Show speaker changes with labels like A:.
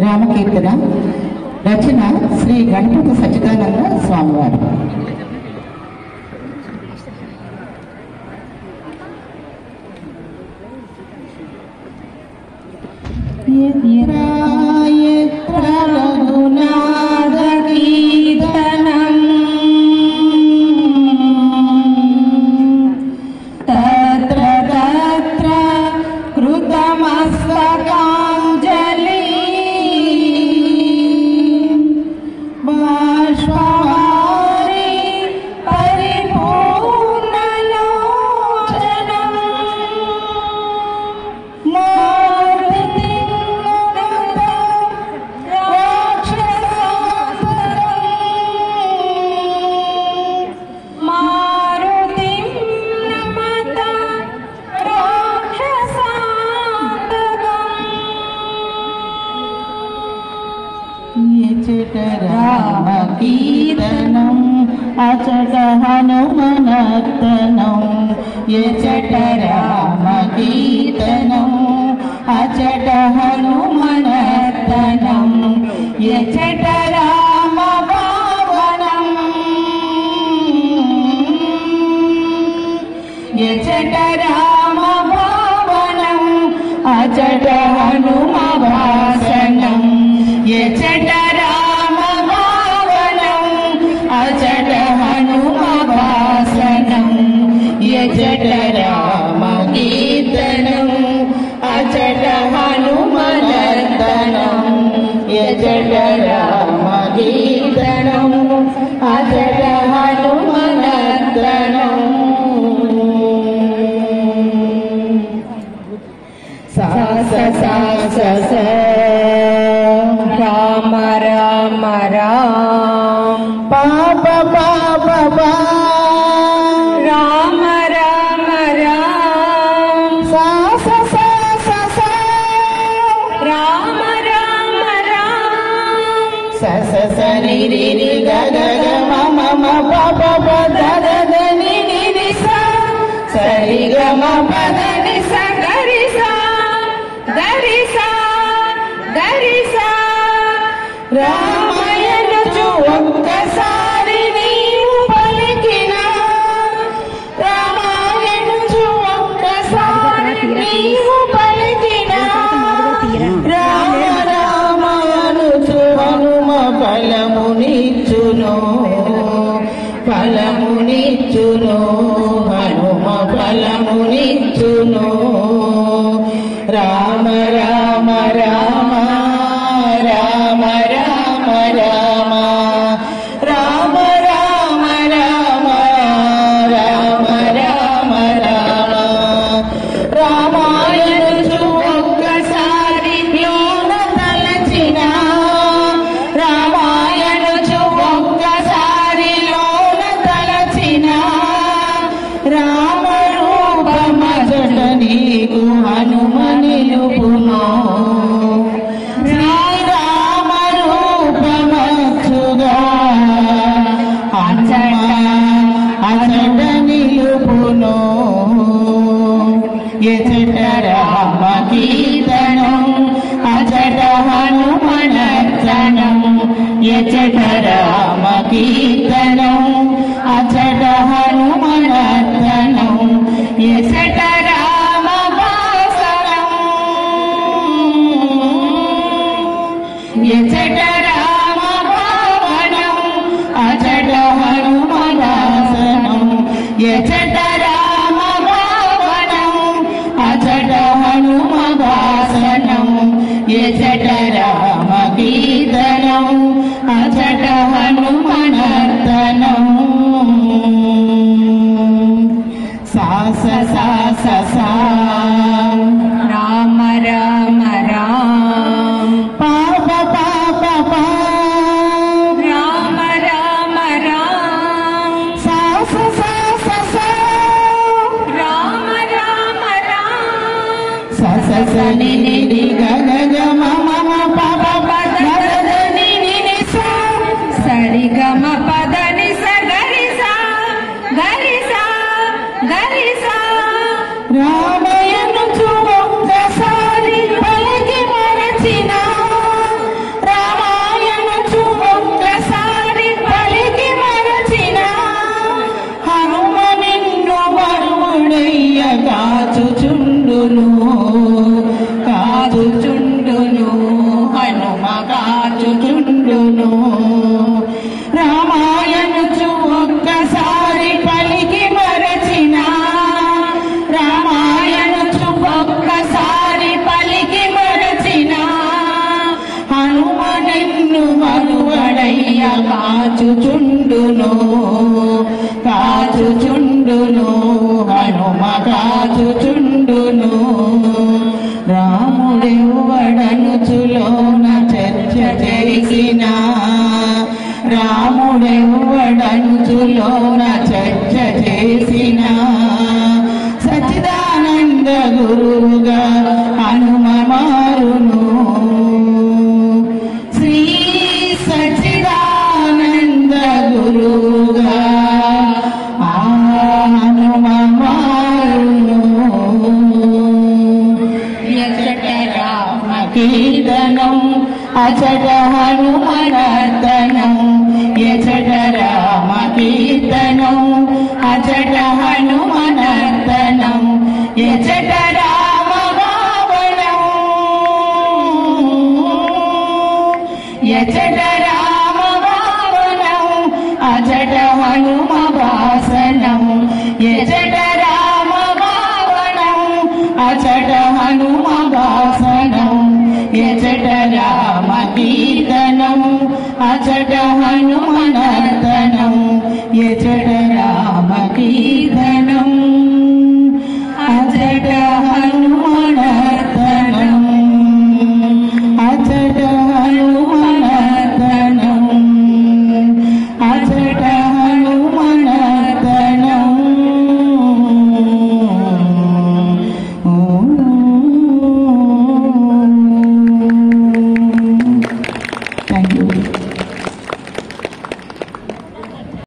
A: రామకీర్తన. రచన శ్రీ గణపతి సచ్చిదానంద స్వామివారు.
B: రామకీర్తనం అచట హనుమనర్తనం ఎచట రామకీర్తనం అచట హనుమనర్తనం ఎచట రామ భావనం ఎచట రామ భావనం అచట హనుమ భాసనం ఎచట రామ భావనం అచట హనుమ భాసనం ఎచట రామ కీర్తనం అచట హనుమనర్తనం ఎచట రామ కీర్తనం అచట హనుమనర్తనం సా సా సా సా రామ రామ రామ పాప పాప పా రామ రామ రామ సా సా సా సా సా రామ రామ రామ సా సా సా ని రి రి గ గ గ మ మ మ ప ప ప ద ద ద ని ని ని సా స రి గ మ ప ద ని స గ రి సా ద రి సా ద రి సా రామాయణచు ఒక్కసారి నీవు పలికిన రామాయణచు ఒక్కసారి నీవు పలికిన రామ రామానుచు హనుమ ఫలమునిచ్చును ఫలమునిచ్చును హనుమ ఫలమునిచ్చును రామ రామ రామ రామ రామ రామ రామ రామ రామ రామ రామ రామ రామాయణచు ఒక్కసారి లోన తలచిన రామాయణచు ఒక్కసారి లోన తలచిన రామ రూపమజట నీకు హనుమ నిలుపును శ్రీరామ రూపమచ్చుగా అచట నిలుపును ఎచట రామ కీర్తనం అచట హనుమనర్తనం ఎచట రామ కీర్తనం అచట హనుమనర్తనం ఎచట రామ భాసనం ఎచట రామ భావనం అచట హనుమ భాసనం ఎచట రామ భావనం అచట హనుమ భాసనం ఎచట రామ కీర్తనం అచట హనుమనర్తనం సా సా సా సా సా రామ రామ రామ పాప పాప పా రామ రామ రామ సా సా సా సా సా రామ రామ రామ సా సా సా ని ని రి గ గ గ మ మ మ
A: కాచుచుండును కాచుచుండును హనుమ కాచుచుండును రాముడెవ్వడనుచులోన చర్చ చేసిన రాముడెవ్వడనుచులోన చర్చ చేసిన సచ్చిదానంద గురువుగా హనుమ మారును శ్రీ సచ్చిదానంద గురువుగా హనుమ మారును ఎచట రామ కీర్తనం అచట హనుమనర్తనం ఎచట రామ కీర్తనం అచట హనుమనర్తనం ఎచట రామ భావనం ఎచట రామ భావనం అచట హనుమ భాసనం ఎచట రామ భావనం అచట హనుమ భాసనం ఎచట రామ కీర్తనం అచట హనుమ